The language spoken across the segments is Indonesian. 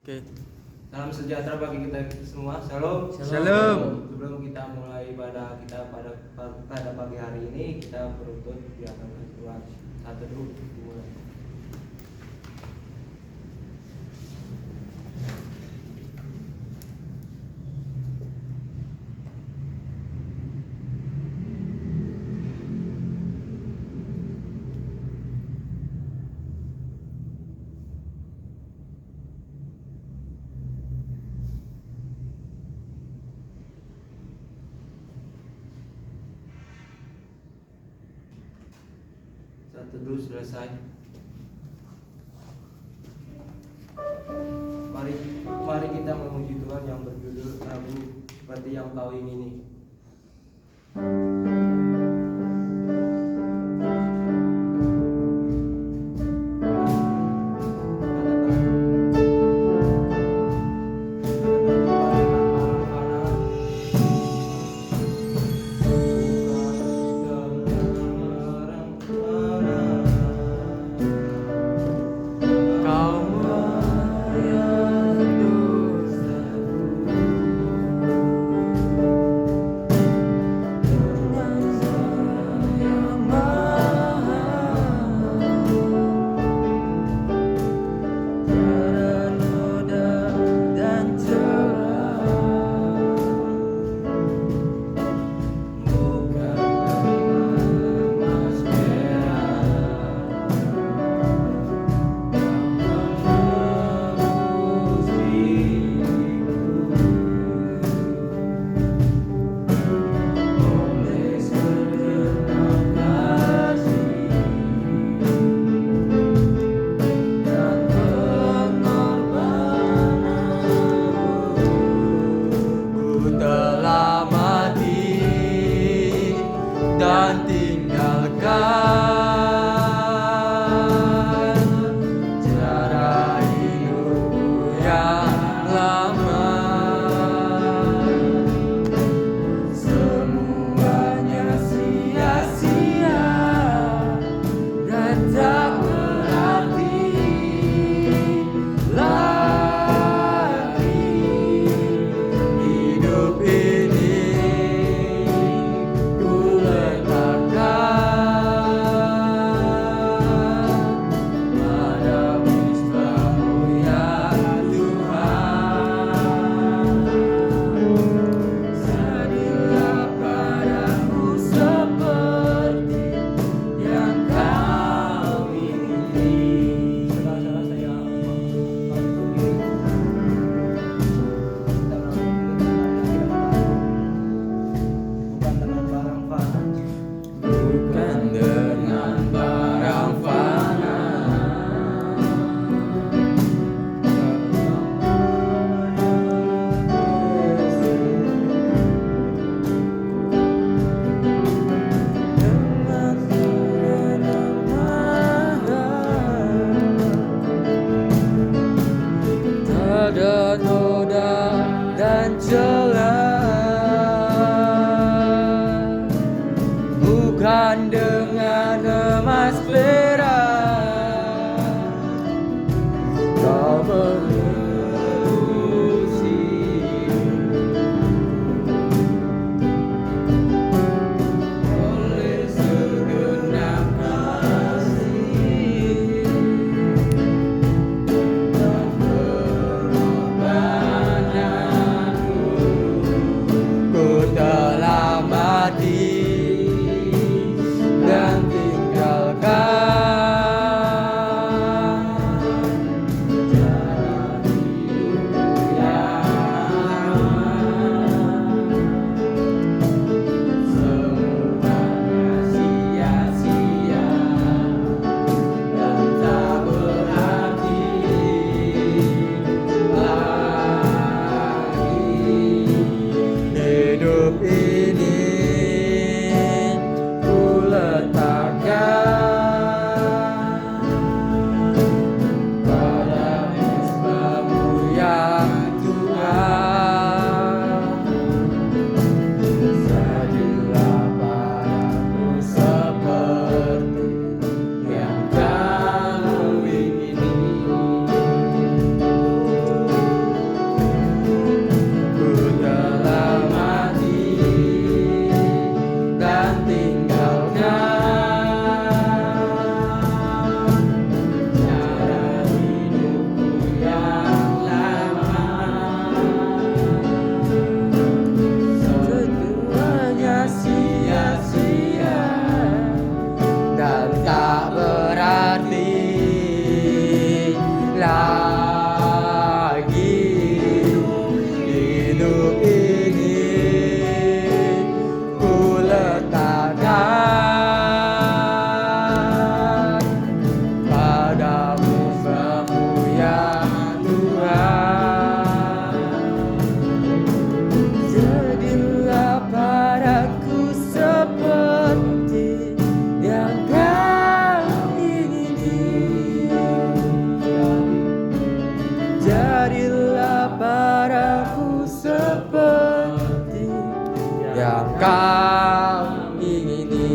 Oke. Salam sejahtera bagi kita semua. Shalom. Shalom. Sebelum kita mulai pada pagi hari ini, kita beruntut di hadapan Tuhan. Satu dulu dimulai. Satu dulu selesai. Mari kita memuji Tuhan yang berjudul Rabu seperti yang kau ingini. kami ini.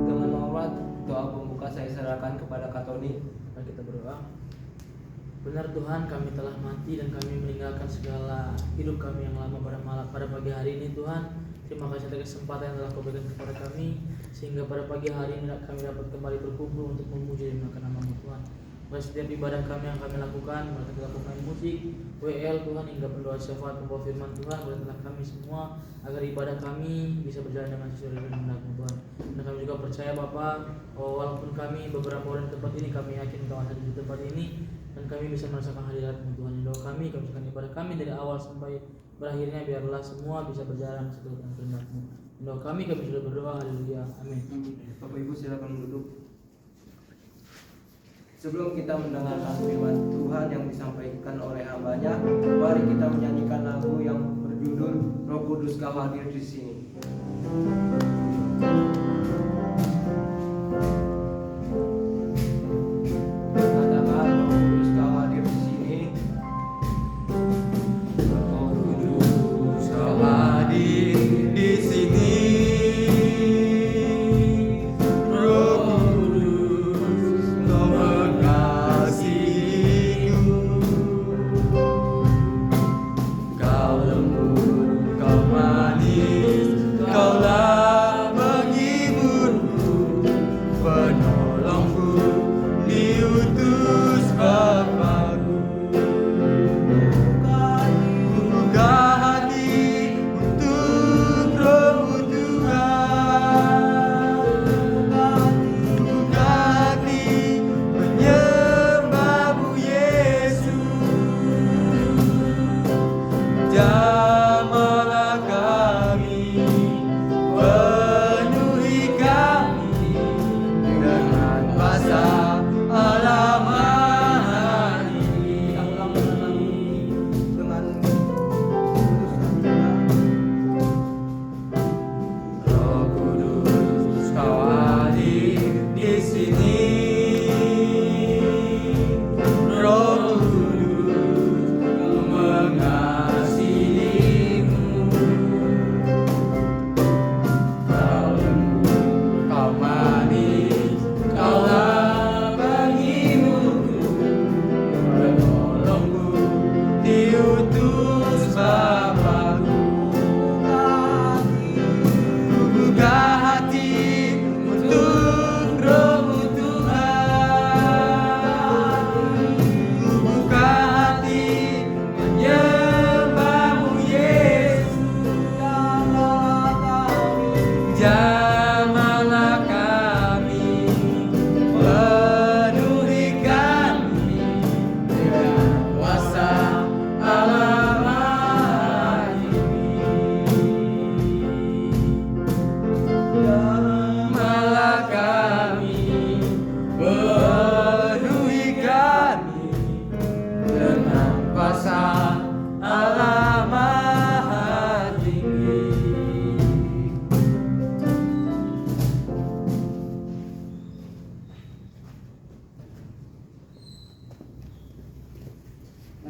Dengan hormat, doa pembuka saya serahkan kepada Katoni. Mari kita berdoa. Benar Tuhan, kami telah mati dan kami meninggalkan segala hidup kami yang lama pada pagi hari ini Tuhan. Terima kasih atas kesempatan yang telah Kau berikan kepada kami, sehingga pada pagi hari ini kami dapat kembali berkumpul untuk memuji dan memuliakan nama-Mu Tuhan. Pada setiap ibadah kami yang kami lakukan, mulai kita lakukan musik, WL Tuhan, hingga berdoa syafaat membawa firman Tuhan, berkatlah kami semua agar ibadah kami bisa berjalan dengan sesuai dengan kehendak-Mu Tuhan. Dan kami juga percaya Bapa, walaupun kami beberapa orang di tempat ini, kami yakin Kau ada di tempat ini, dan kami bisa merasakan hadirat-Mu Tuhan. Doa kami ucapkan ibadah kami dari awal sampai berakhirnya, biarlah semua bisa berjalan sesuai dengan kehendak-Mu. Doa kami sudah berdoa, haleluya, amin. Bapak Ibu silakan duduk. Sebelum kita mendengarkan firman Tuhan yang disampaikan oleh hamba-Nya, mari kita menyanyikan lagu yang berjudul Roh Kudus Kau hadir di sini. Katakan Roh Kudus Kau hadir di sini. Roh Kudus Kau hadir di sini.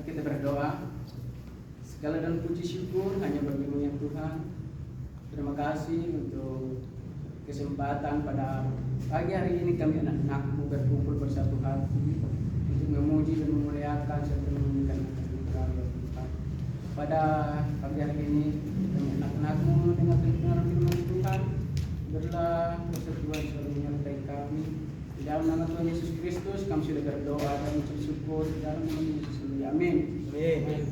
Kita berdoa. Segala dan puji syukur hanya bagi-Mu ya Tuhan. Terima kasih untuk kesempatan pada pagi hari ini kami anak-anak-Mu berkumpul bersatu hati untuk memuji dan memuliakan serta menyanyikan nama Tuhan. Pada pagi hari ini kami anak-anak-Mu dengan kebenaran firman Tuhan, berilah persatuan selalu menyertai kami. Di dalam nama Tuhan Yesus Kristus kami sudah berdoa dan mengucap syukur di dalam nama Yesus. Amin. Amin.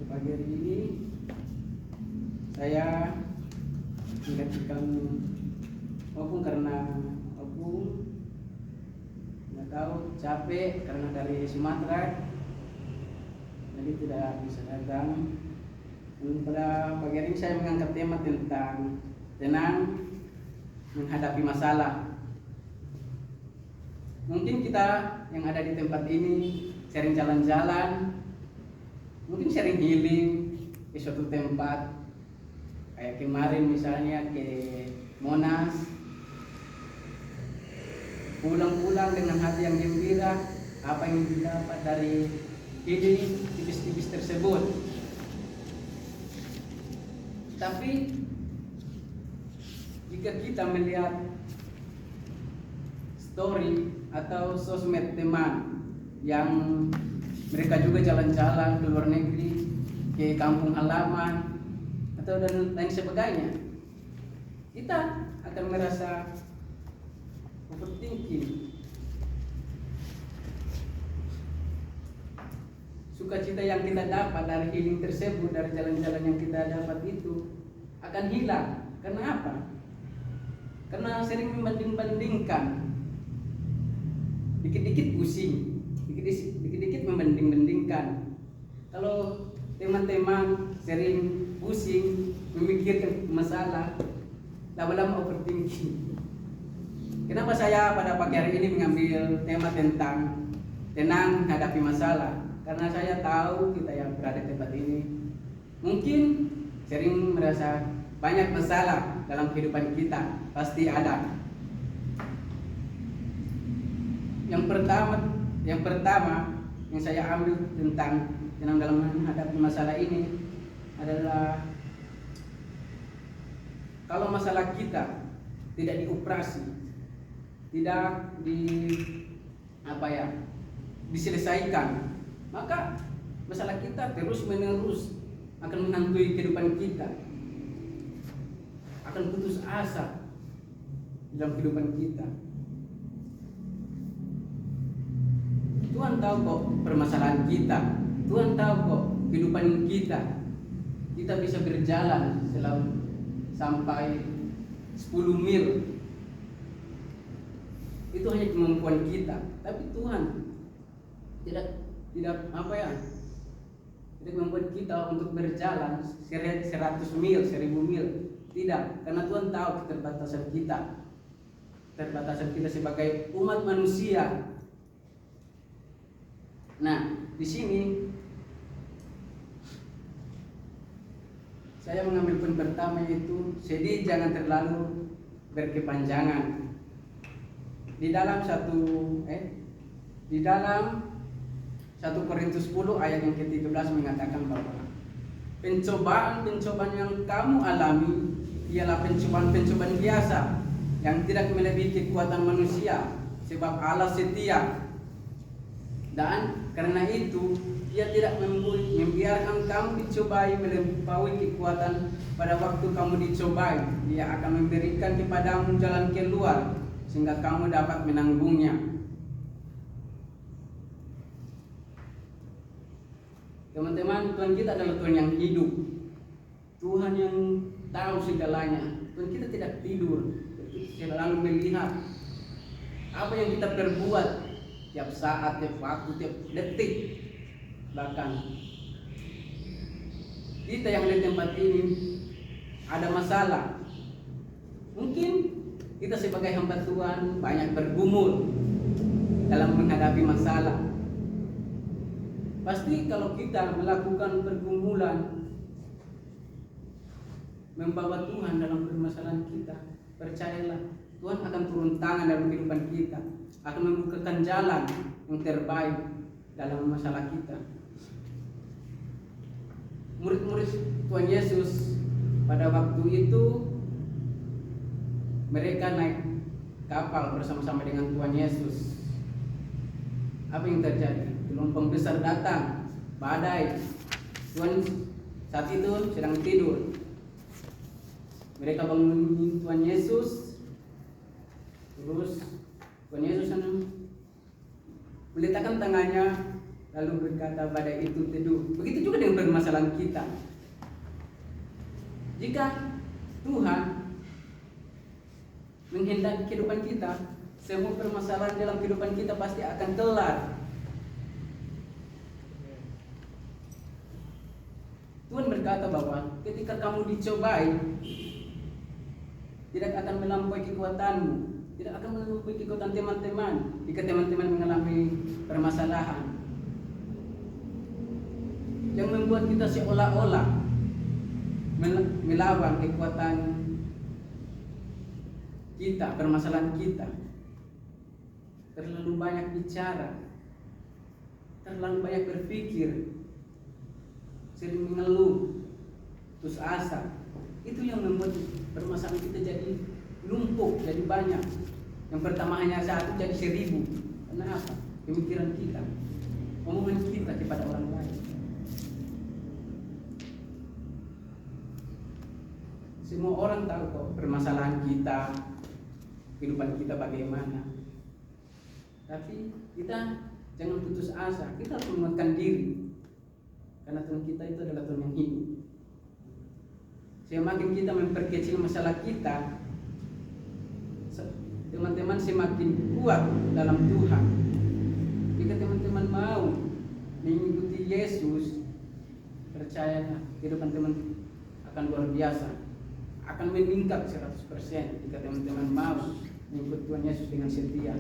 Pagi hari ini saya mengajarkan maupun karena aku nggak tahu capek karena dari Sumatera jadi tidak bisa datang. Dan pada pagi hari ini saya mengangkat tema tentang tenang menghadapi masalah. Mungkin kita yang ada di tempat ini sering jalan-jalan, mungkin sering healing ke suatu tempat, kayak kemarin misalnya ke Monas, pulang-pulang dengan hati yang gembira apa yang didapat dari ide tipis-tipis tersebut. Tapi jika kita melihat story atau sosmed teman yang mereka juga jalan-jalan ke luar negeri, ke kampung halaman atau dan lain sebagainya, kita akan merasa overthinking. Sukacita yang kita dapat dari healing tersebut, dari jalan-jalan yang kita dapat itu akan hilang. Karena apa? Karena sering membanding-bandingkan, dikit-dikit pusing, dikit-dikit membanding-bandingkan. Kalau teman-teman sering pusing memikirkan masalah, lama-lama overthinking. Kenapa saya pada pagi hari ini mengambil tema tentang tenang hadapi masalah? Karena saya tahu kita yang berada di tempat ini mungkin sering merasa banyak masalah dalam kehidupan kita, pasti ada. Yang pertama yang saya ambil tentang tenang dalam menghadapi masalah ini adalah kalau masalah kita tidak dioperasi, tidak diselesaikan, maka masalah kita terus menerus akan menghantui kehidupan kita, akan putus asa dalam kehidupan kita. Tuhan tahu kok permasalahan kita, Tuhan tahu kok kehidupan kita. Kita bisa berjalan sampai 10 mil. Itu hanya kemampuan kita, tapi Tuhan tidak membuat kita untuk berjalan 100 mil, 1000 mil. Tidak, karena Tuhan tahu keterbatasan kita. Keterbatasan kita sebagai umat manusia. Nah, di sini saya mengambil poin pertama, yaitu sedih jangan terlalu berkepanjangan. Di dalam 1 Korintus 10 ayat yang ke-13 mengatakan bahwa pencobaan-pencobaan yang kamu alami ialah pencobaan-pencobaan biasa yang tidak melebihi kekuatan manusia, sebab Allah setia. Dan karena itu Dia tidak membiarkan kamu dicobai melampaui kekuatan. Pada waktu kamu dicobai, Dia akan memberikan kepadamu jalan keluar sehingga kamu dapat menanggungnya. Teman-teman, Tuhan kita adalah Tuhan yang hidup, Tuhan yang tahu segalanya. Tuhan kita tidak tidur, selalu melihat apa yang kita perbuat tiap saat, tiap waktu, tiap detik. Bahkan kita yang di tempat ini ada masalah, mungkin kita sebagai hamba Tuhan banyak bergumul dalam menghadapi masalah. Pasti kalau kita melakukan pergumulan membawa Tuhan dalam permasalahan kita, percayalah Tuhan akan turun tangan dalam kehidupan kita, akan membukakan jalan yang terbaik dalam masalah kita. Murid-murid Tuhan Yesus pada waktu itu mereka naik kapal bersama-sama dengan Tuhan Yesus. Apa yang terjadi? Gelombang besar datang, badai. Tuhan saat itu sedang tidur. Mereka bangunin Tuhan Yesus. Terus Tuhan Yesus meletakkan tangannya lalu berkata badai itu teduh. Begitu juga dengan permasalahan kita. Jika Tuhan menghendaki kehidupan kita, semua permasalahan dalam kehidupan kita pasti akan kelar. Tuhan berkata bahwa ketika kamu dicobai, tidak akan melampaui kekuatanmu, tidak akan melampaui kekuatan teman-teman. Jika teman-teman mengalami permasalahan yang membuat kita seolah-olah melawan kekuatan kita, permasalahan kita, terlalu banyak bicara, terlalu banyak berpikir, sering mengeluh, putus asa. Itu yang membuat permasalahan kita jadi numpuk, jadi banyak. Yang pertama hanya 1 jadi 1000. Kenapa? Pemikiran kita, omongan kita kepada orang lain. Semua orang tahu kok permasalahan kita, kehidupan kita bagaimana. Tapi kita jangan putus asa, kita harus menguatkan diri. Karena Tuhan kita itu adalah Tuhan yang hidup. Semakin kita memperkecil masalah kita, teman-teman semakin kuat dalam Tuhan. Jika teman-teman mau mengikuti Yesus, percayalah kehidupan teman akan luar biasa, akan meningkat 100% jika teman-teman mau mengikuti Tuhan Yesus dengan setia.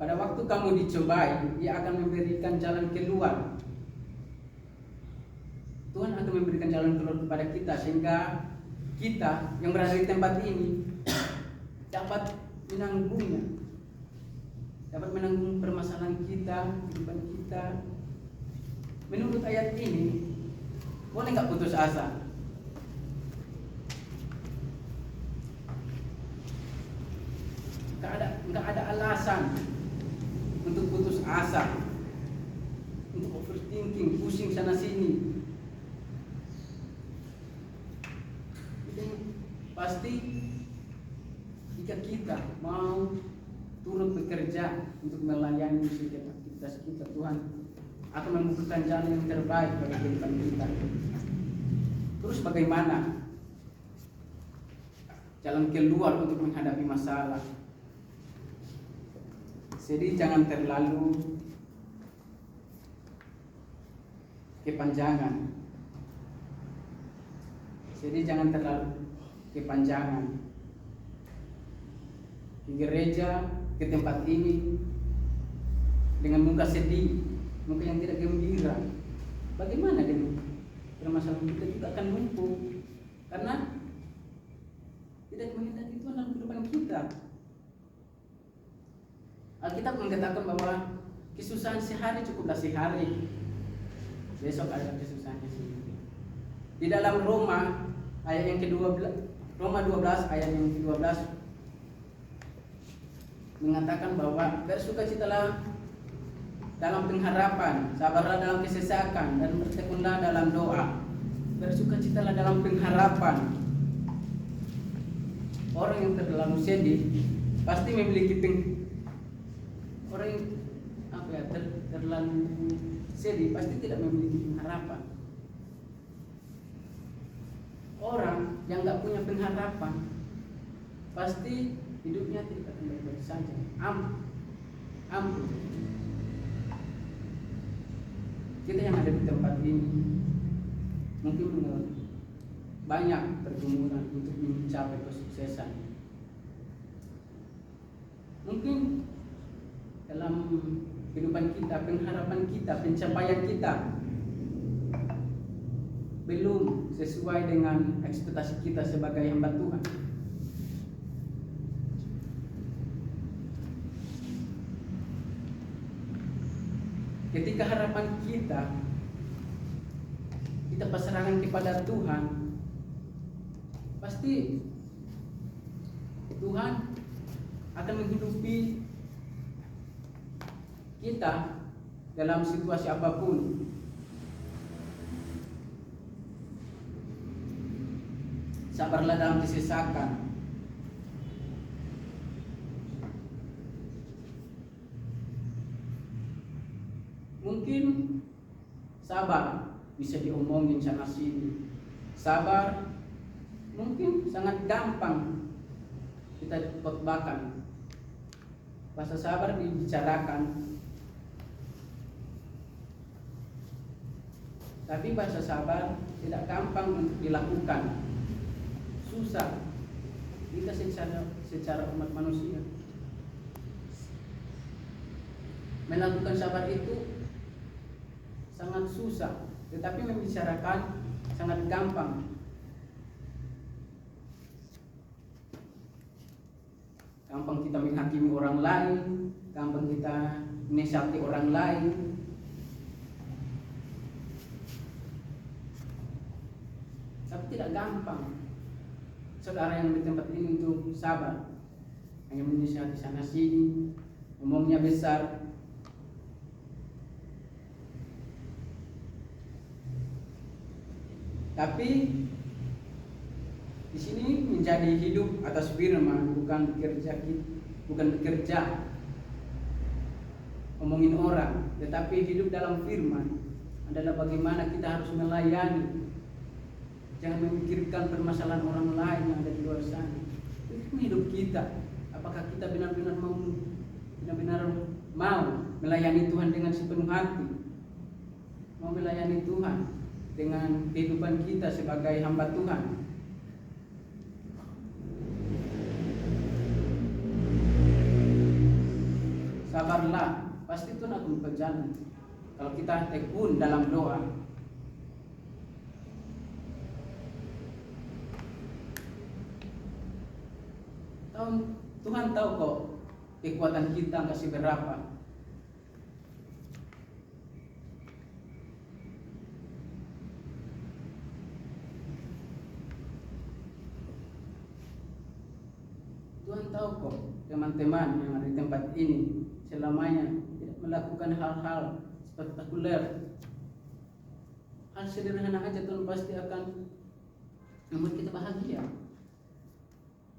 Pada waktu kamu dicobai, Dia akan memberikan jalan keluar. Tuhan akan memberikan jalan keluar kepada kita, sehingga kita yang berada di tempat ini dapat menanggungnya, dapat menanggung permasalahan kita, kehidupan kita. Menurut ayat ini, boleh nggak putus asa? Nggak ada alasan untuk putus asa, untuk overthinking, pusing sana sini. Pasti jika kita mau turut bekerja untuk melayani setiap aktivitas kita, Tuhan akan membukakan jalan yang terbaik bagi kehidupan kita. Terus bagaimana jalan keluar untuk menghadapi masalah? Jadi jangan terlalu kepanjangan. Di gereja, ke tempat ini dengan muka sedih, muka yang tidak gembira. Bagaimana dengan permasalahan kita juga akan lumpuh karena tidak menghendaki Tuhan dalam kehidupan kita. Alkitab mengatakan bahwa kesusahan sehari cukuplah sehari, besok ada kesusahannya sendiri. Di dalam Roma ayat yang ke-12, Roma 12 ayat yang ke-12 mengatakan bahwa bersukacitalah dalam pengharapan, sabarlah dalam kesesakan, dan bertekunlah dalam doa. Bersukacitalah dalam pengharapan. Orang yang terlalu sedih pasti memiliki orang yang terlalu sedih pasti tidak memiliki pengharapan. Orang yang nggak punya pengharapan pasti hidupnya tidak akan baik-baik saja. Kita yang ada di tempat ini mungkin banyak pergumulan untuk mencapai kesuksesan. Mungkin dalam kehidupan kita, pengharapan kita, pencapaian kita belum sesuai dengan ekspektasi kita sebagai hamba Tuhan. Ketika harapan kita pasrahkan kepada Tuhan, pasti Tuhan akan menghidupi kita dalam situasi apapun. Sabarlah dalam kesesakan. Mungkin sabar bisa diomongin sana sini. Sabar mungkin sangat gampang kita khotbahkan. Bahasa sabar dibicarakan. Tapi bahasa sabar tidak gampang untuk dilakukan. Susah kita secara umat manusia. Melakukan sabar itu sangat susah, tetapi membicarakan sangat gampang. gampang kita menghakimi orang lain, gampang kita menasihati orang lain. Tapi tidak gampang saudara yang di tempat ini untuk sabar, hanya menasihati sana sini, ngomongnya besar. Tapi di sini menjadi hidup atas firman, bukan bekerja ngomongin orang, tetapi hidup dalam firman adalah bagaimana kita harus melayani. Jangan memikirkan permasalahan orang lain yang ada di luar sana. Itu hidup kita. Apakah kita benar-benar mau melayani Tuhan dengan sepenuh hati? Mau melayani Tuhan dengan kehidupan kita sebagai hamba Tuhan? Sabarlah, pasti Tuhan akan berjalan. Kalau kita tekun dalam doa. Tuhan tahu kok kekuatan kita kasih berapa. Tuhan tahu kok teman-teman yang ada di tempat ini selamanya tidak melakukan hal-hal spektakuler. Hal sederhana aja Tuhan pasti akan membuat kita bahagia.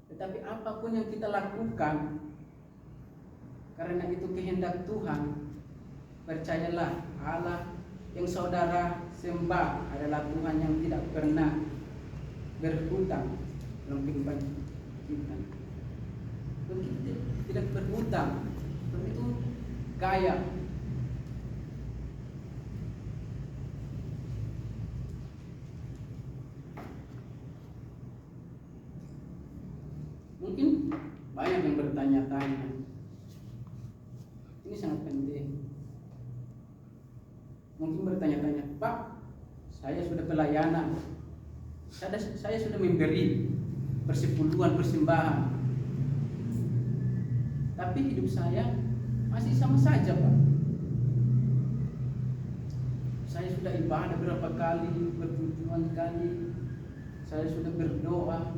Tetapi apapun yang kita lakukan, karena itu kehendak Tuhan, percayalah Allah yang saudara sembah adalah Tuhan yang tidak pernah berhutang dalam kehidupan kita. Tuhan kita tidak berhutang, Tuhan itu kaya. Mungkin banyak yang bertanya-tanya. Ini sangat penting. Mungkin bertanya-tanya, Pak, saya sudah pelayanan, saya sudah memberi persepuluhan persembahan, tapi hidup saya masih sama saja, Pak. Saya sudah ibadah berapa kali, berpuluhan kali, saya sudah berdoa,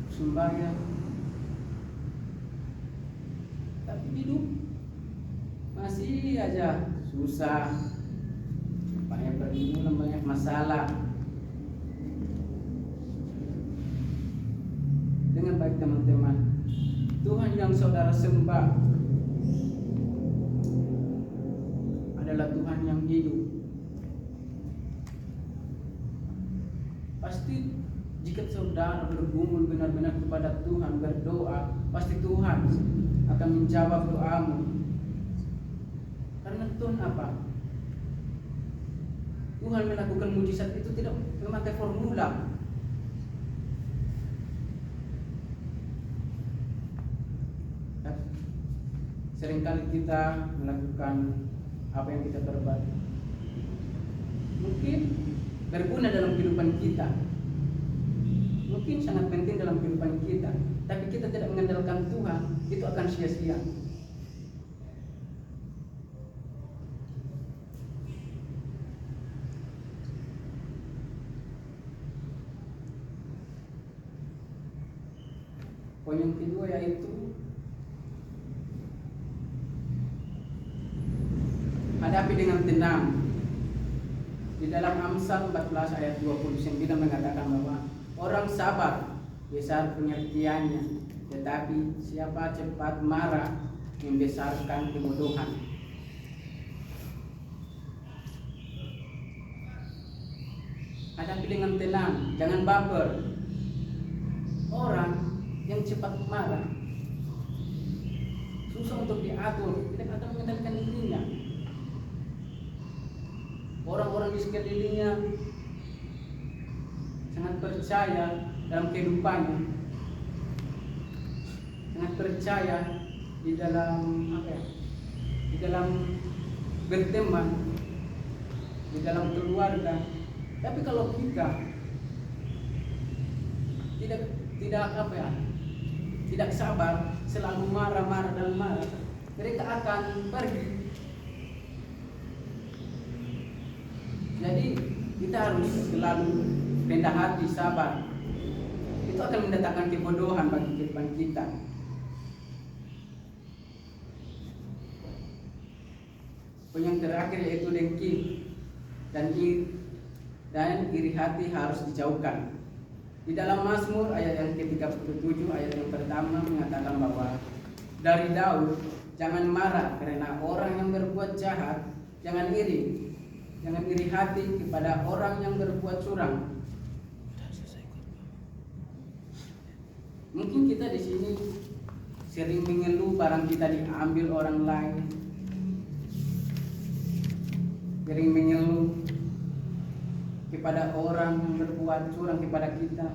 sembahyang, tapi hidup masih aja susah, banyak pergumulan, banyak masalah. Dengan baik teman-teman, Tuhan yang saudara sembah adalah Tuhan yang hidup. Pasti jika saudara bergumul benar-benar kepada Tuhan, berdoa, pasti Tuhan akan menjawab doamu. Karena Tuhan apa? Tuhan melakukan mujizat itu tidak memakai formula. Seringkali kita melakukan apa yang kita perbuat mungkin berguna dalam kehidupan kita, mungkin sangat penting dalam kehidupan kita, tapi kita tidak mengandalkan Tuhan, itu akan sia-sia. Poin yang kedua yaitu hadapi dengan tenang. Di dalam Amsal 14 ayat 29 mengatakan bahwa orang sabar besar pengertiannya, tetapi siapa cepat marah membesarkan kebodohan. Hadapi dengan tenang, jangan baper. Orang yang cepat marah susah untuk diatur, tidak akan mengendalikan dirinya. Orang-orang di sekelilingnya sangat percaya dalam kehidupannya, sangat percaya di dalam di dalam berteman, di dalam keluarga. Tapi kalau kita tidak tidak sabar, selalu marah-marah dan marah, mereka akan pergi. Jadi kita harus selalu rendah hati, sabar. Itu akan mendatangkan kebodohan bagi kehidupan kita. Yang terakhir yaitu dengki dan iri hati harus dijauhkan. Di dalam Mazmur ayat yang ke-37 ayat yang pertama mengatakan bahwa dari Daud, jangan marah karena orang yang berbuat jahat, jangan iri hati kepada orang yang berbuat curang. Mungkin kita di sini sering mengeluh barang kita diambil orang lain, sering mengeluh kepada orang yang berbuat curang kepada kita.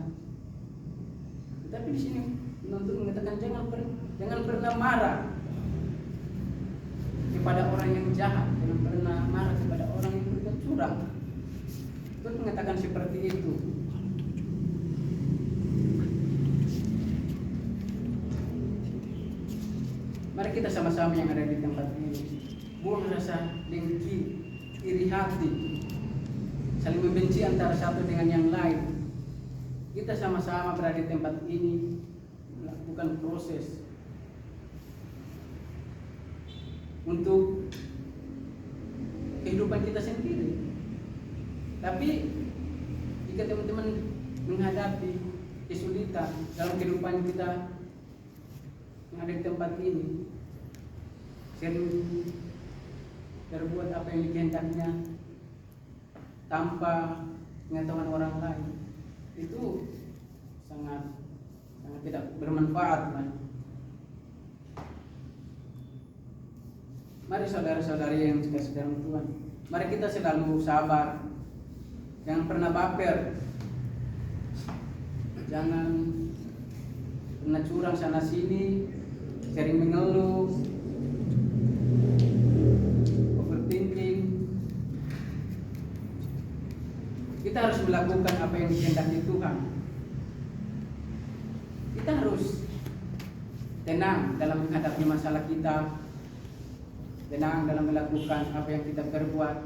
Tetapi di sini untuk mengatakan jangan pernah marah kepada orang yang jahat, jangan pernah marah kepada orang yang berbuat curang. Itu mengatakan seperti itu. Mari kita sama-sama yang ada di tempat ini buang rasa dengki, iri hati, saling membenci antara satu dengan yang lain. Kita sama-sama berada di tempat ini melakukan proses untuk kehidupan kita sendiri. Tapi jika teman-teman menghadapi kesulitan dalam kehidupan kita yang ada di tempat ini, sering berbuat apa yang dikehendakinya tanpa pengetahuan orang lain, itu sangat tidak bermanfaat. Mari saudara-saudari yang dikasihi dalam Tuhan, mari kita selalu sabar, jangan pernah baper, jangan pernah curang sana sini, sering mengeluh, overthinking. Kita harus melakukan apa yang dikehendaki Tuhan. Kita harus tenang dalam menghadapi masalah kita, tenang dalam melakukan apa yang kita perbuat.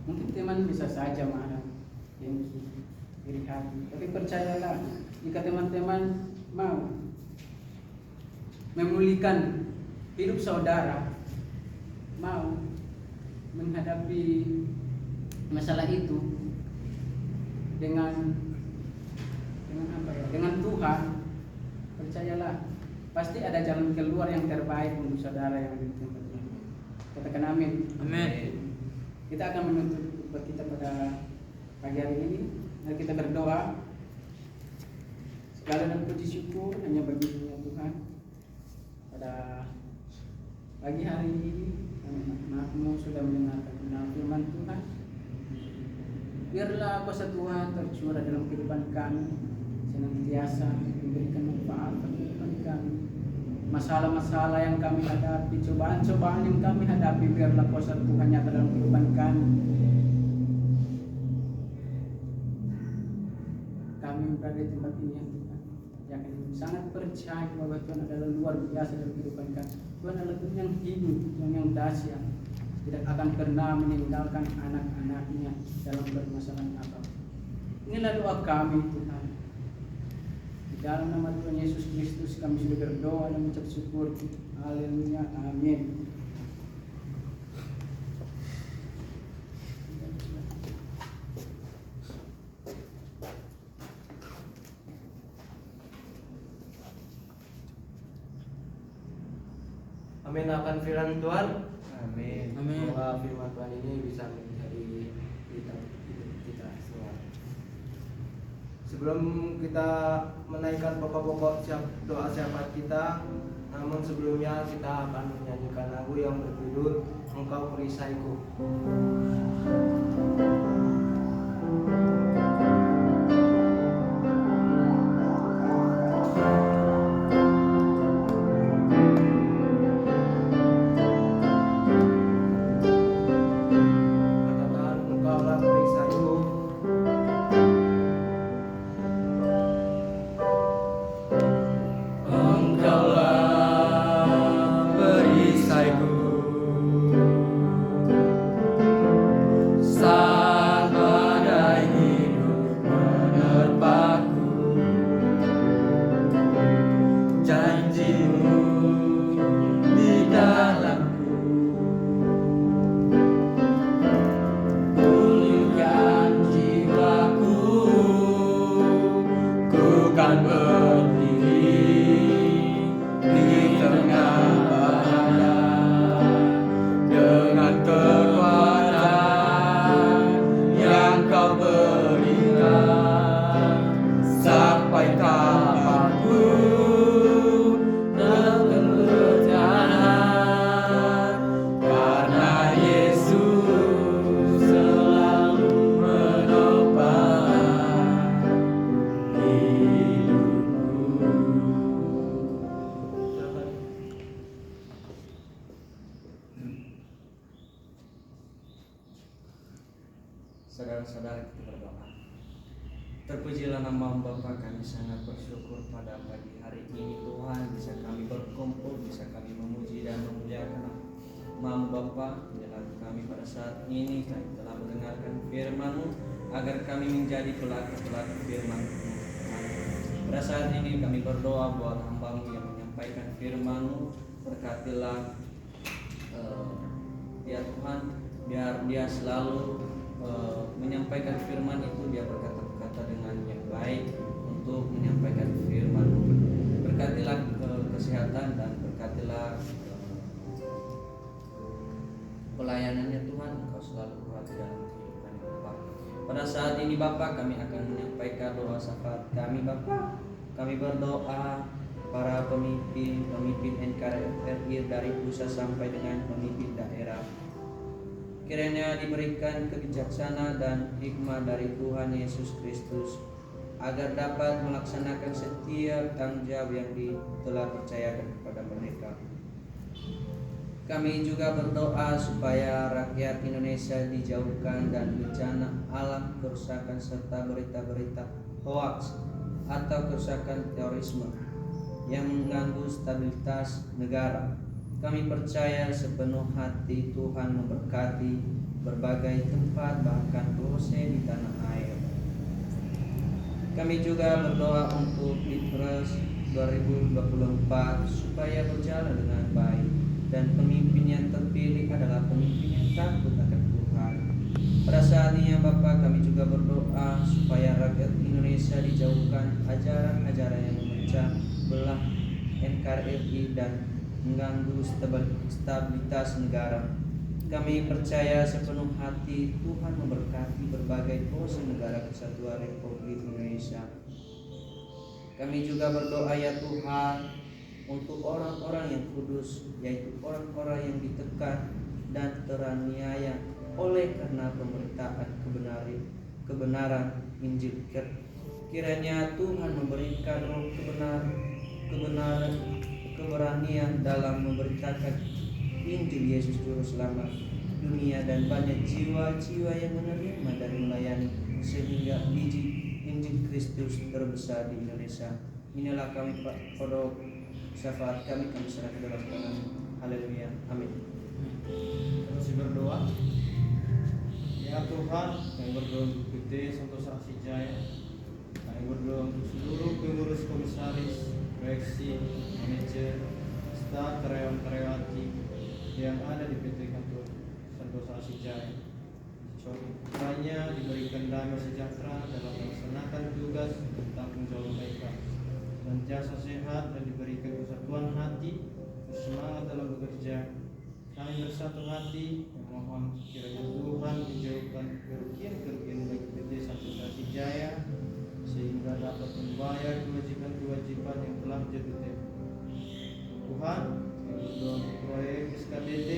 Mungkin teman bisa saja marah, iri hati, tapi percayalah, jika teman-teman mau memulihkan hidup saudara, mau menghadapi masalah itu dengan Tuhan, percayalah pasti ada jalan keluar yang terbaik untuk saudara yang ada di tempat ini. Katakan amin. Amin. Kita akan menutup khotbah kita pada pagi hari ini. Mari kita berdoa. Segala dan puji syukur hanya bagi Tuhan. Pada pagi hari ini kami sudah mendengarkan firman Tuhan. Biarlah kuasa Tuhan tercurah dalam kehidupan kami, senantiasa memberikan manfaat bagi kehidupan kami. Masalah-masalah yang kami hadapi, cobaan-cobaan yang kami hadapi, biarlah kuasa Tuhan nyata dalam kehidupan kami. Kami berada di tempat ini yang Tuhan, yang sangat percaya bahwa Tuhan adalah luar biasa dalam kehidupan kami. Tuhan adalah Tuhan yang hidup, Tuhan yang dahsyat, tidak akan pernah meninggalkan anak-anaknya dalam permasalahan apapun. Inilah doa kami Tuhan. Di dalam nama Tuhan Yesus Kristus kami sudah berdoa dan mengucap syukur. Haleluya, amin. Amin akan firman Tuhan. Amin. Amin. Semoga firman Tuhan ini bisa menjadi hidup kita semua. Sebelum kita menaikkan pokok-pokok doa syafaat kita, namun sebelumnya kita akan menyanyikan lagu yang berjudul Engkau Perisaiku. Katakan engkaulah perisaiku, perisaiku. Saat badai hidup menerpaku, janjimu di dalamku, pulihkan jiwaku. Ku kan berdiri di tengah bahaya dengan kekuatan yang kau berikan. Sampai kapanpun tetap berjalan, karena Yesus selalu menopang hidupku. Saudara-saudara, kita berdoa. Terpujilah nama Bapa, kami sangat bersyukur pada pagi hari ini Tuhan, bisa kami berkumpul, bisa kami memuji dan memuliakan nama Bapa. Inilah kami pada saat ini, kami telah mendengarkan firman-Mu, agar kami menjadi pelaku-pelaku firman-Mu. Pada saat ini kami berdoa buat hamba-Mu yang menyampaikan firman-Mu. Berkatilah ya Tuhan, biar dia selalu menyampaikan firman itu, dia berkata-kata dengan yang baik untuk menyampaikan firman. Berkatilah kesehatan dan berkatilah pelayanannya Tuhan. Engkau selalu berhati dalam kehidupan Bapa. Pada saat ini Bapa, kami akan menyampaikan doa syafaat kami Bapa. Kami berdoa para pemimpin NKRI dari pusat sampai dengan pemimpin daerah, kiranya diberikan kebijaksanaan dan hikmah dari Tuhan Yesus Kristus, agar dapat melaksanakan setiap tanggung jawab yang telah percayakan kepada mereka. Kami juga berdoa supaya rakyat Indonesia dijauhkan dan bencana alam, kerusakan, serta berita-berita hoaks atau kerusakan terorisme yang mengganggu stabilitas negara. Kami percaya sepenuh hati Tuhan memberkati berbagai tempat, bahkan proses di tanah air. Kami juga berdoa untuk Pilpres 2024 supaya berjalan dengan baik, dan pemimpin yang terpilih adalah pemimpin yang takut akan Tuhan. Pada saat ini ya Bapa, kami juga berdoa supaya rakyat Indonesia dijauhkan ajaran-ajaran yang memecah belah NKRI dan mengganggu stabilitas negara. Kami percaya sepenuh hati Tuhan memberkati berbagai proses negara kesatuan Republik Indonesia. Kami juga berdoa ya Tuhan untuk orang-orang yang kudus, yaitu orang-orang yang ditekan dan teraniaya oleh karena pemberitaan kebenaran Injil. Kiranya Tuhan memberikan roh keberanian dalam memberitakan Injil Yesus Juru Selamat dunia, dan banyak jiwa-jiwa yang menerima dan melayani sehingga biji Injil Kristus terbesar di Indonesia. Inilah kami pada syafaat kami serahkan dalam tangan. Haleluya, amin. Masih berdoa. Ya Tuhan, kami berdoa untuk PT Santosa Jaya. Kami berdoa untuk seluruh pengurus, komisaris, direksi, manajer, staf, karyawan-karyawati yang ada di PT Kantor Santosa Jaya. Supaya diberikan damai sejahtera dalam melaksanakan tugas dan tanggung jawab mereka, dan jasa sehat dan diberikan kesatuan hati, bersemangat dalam bekerja. Kami bersatu hati memohon kiranya Tuhan menjauhkan kerugian-kerugian bagi PT Santosa Jaya, sehingga dapat membayar kewajiban-kewajiban yang telah jatuh tempo. Tuhan, kami berdoa untuk proyek SKDT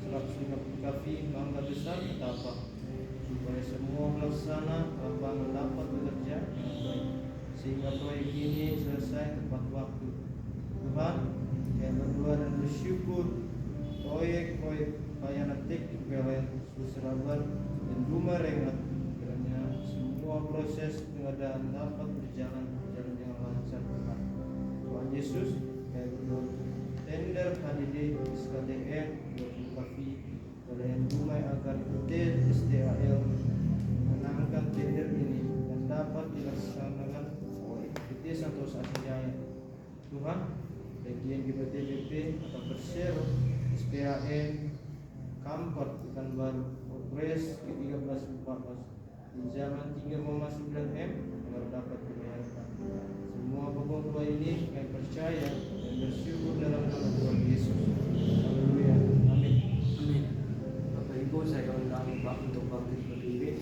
150 kafi Bangga Besar Ketapang, supaya semua pelaksana lapangan dapat bekerja dengan baik, sehingga proyek ini selesai tepat waktu. Tuhan, kami berdoa dan bersyukur proyek-proyek layanan teknik PLN Susraban dan Rumah Rengat, kiranya semua proses pengadaan dapat berjalan dengan lancar. Tuhan Yesus, kami berdoa tender HDD SKDN atau Persero, SPAN, Kampot, Pekanbaru, Progres ke-1314 pinjaman 3,9 M agar dapat dibayarkan. Semua pokok doa ini kami percaya dan bersyukur dalam nama Tuhan Yesus. Haleluya. Amin. Amin. Bapak Ibu, saya undang Pak untuk bangkit berdiri.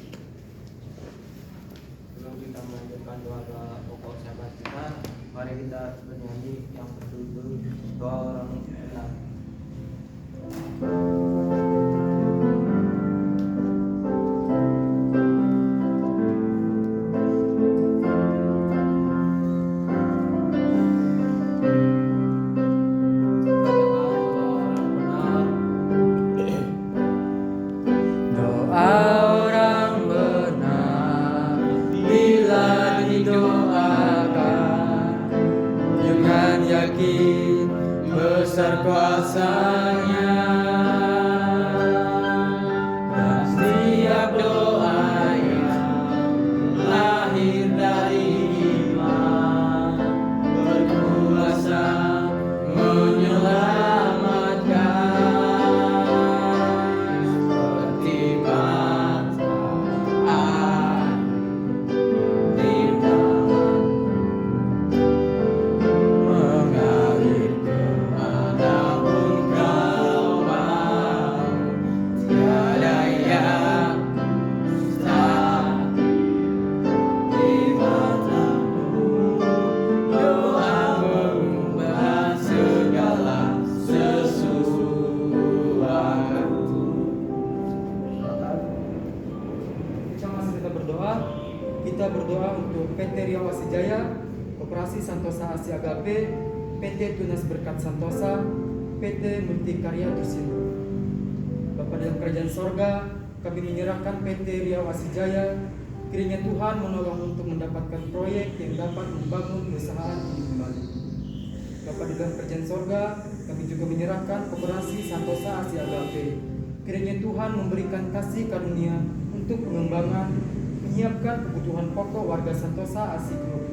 Sebelum kita melanjutkan doa pokok sahabat kita, mari kita bernyanyi yang berjudul Doa Orang Benar. Doa orang benar bila didoakan dengan yakin besar kuasanya, dan setiap doa yang lahir dari iman berkuasa menyelamatkan, seperti matahari di tangan mengalir kemanapun kau mau, tiada yang mustahil di matamu. Doa mengubah segala sesuatu. Sama kita berdoa. Kita berdoa untuk PT Riau Asijaya, Koperasi Santosa Asia Agape, PT Tunas Berkat Santosa, PT Multikarya Tusindo. Bapa dalam kerajaan sorga, kami menyerahkan PT Riau Asijaya, kiranya Tuhan menolong untuk mendapatkan proyek yang dapat membangun perusahaan ini kembali. Bapa di dalam kerajaan sorga, kami juga menyerahkan Koperasi Santosa Asia Agape, kiranya Tuhan memberikan kasih karunia untuk pengembangan, menyiapkan kebutuhan pokok warga Santosa Asia Group.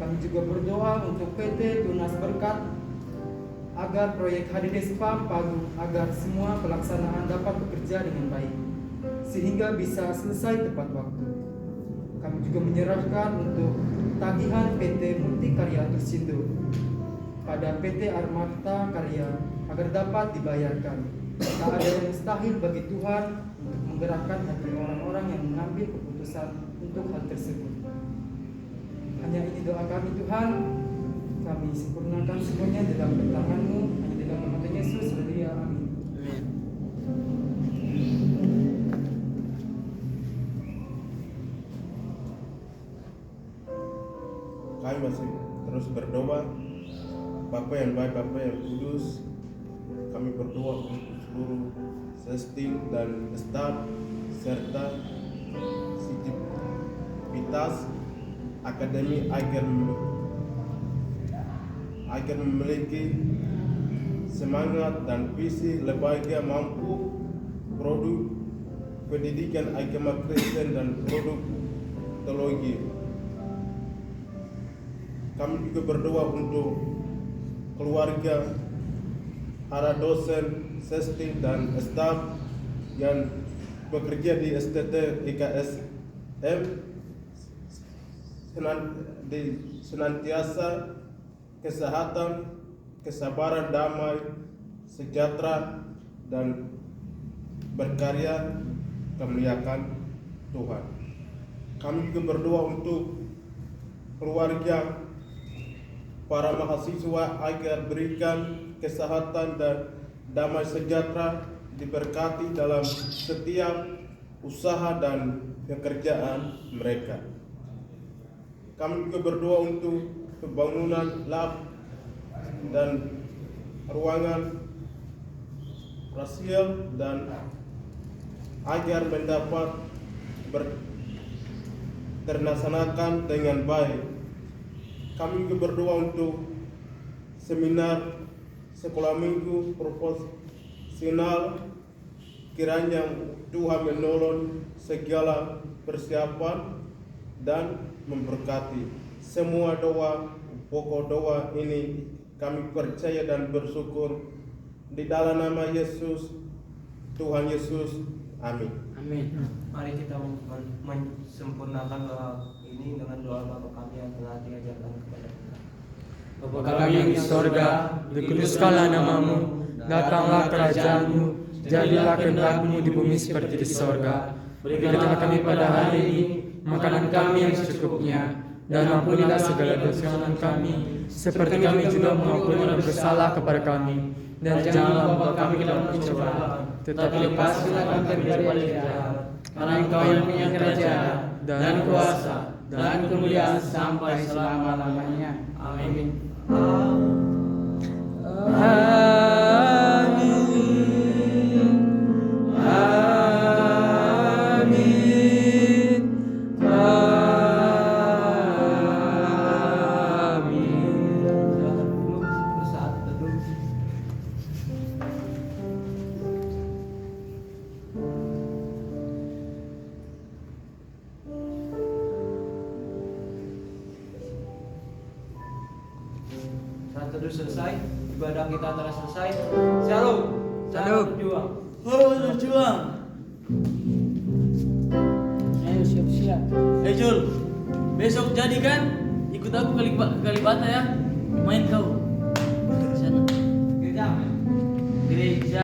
Kami juga berdoa untuk PT Tunas Berkat agar proyek HDD Spam Pagu, agar semua pelaksanaan dapat bekerja dengan baik sehingga bisa selesai tepat waktu. Kami juga menyerahkan untuk tagihan PT Multikarya Tusindo pada PT Armata Karya agar dapat dibayarkan. Tak ada yang mustahil bagi Tuhan untuk menggerakkan hati orang-orang yang mengambil keputusan untuk hal tersebut. Hanya ini doa kami Tuhan. Kami sempurnakan semuanya dalam tangan-Mu, hanya dalam nama Tuhan Yesus. Haleluya. Amin. Kami masih terus berdoa. Bapa yang baik, Bapa yang kudus, kami berdoa untuk seluruh sesting dan staf serta sivitas akademi agar memiliki semangat dan visi lembaga mampu produk pendidikan agama Kristen dan produk teologi. Kami juga berdoa untuk keluarga, para dosen, sesting dan staf yang bekerja di STT IKSM senantiasa kesehatan, kesabaran, damai, sejahtera, dan berkarya kemuliaan Tuhan. Kami juga berdoa untuk keluarga, para mahasiswa agar berikan kesehatan dan damai sejahtera, diberkati dalam setiap usaha dan pekerjaan mereka. Kami juga berdoa untuk pembangunan lab dan ruangan rasial dan agar mendapat terlaksanakan dengan baik. Kami juga berdoa untuk seminar sekolah minggu profesional, kiranya Tuhan menolong segala persiapan dan memberkati. Semua doa, pokok doa ini kami percaya dan bersyukur di dalam nama Yesus, Tuhan Yesus. Amin. Amin. Mari kita sempurnakan doa ini dengan doa Bapa kami yang telah diajarkan kepada kita. Bapa kami yang di sorga, dikuduskanlah namamu, datanglah kerajaanmu, jadilah kehendak-Mu di bumi seperti di sorga. Berikanlah kami pada hari ini makanan kami yang secukupnya, dan ampunilah segala dosa kami, seperti kami juga mengampuni orang bersalah kepada kami. Dan janganlah membawa kami ke dalam pencobaan, tetapi lepaskanlah kami dari jahat. Karena Engkau yang punya kerajaan dan kuasa dan kemuliaan sampai selama-lamanya. Amin. Silakan duduk bersaat teduh. Saat teduh selesai, ibadah kita telah selesai. Shalom. Shalom berjuang. Berjuang. Ayo siap-siap. Jul, besok jadi kan? Ikut aku Kalibata ya. Main kau. Di sana. Gereja. Gereja.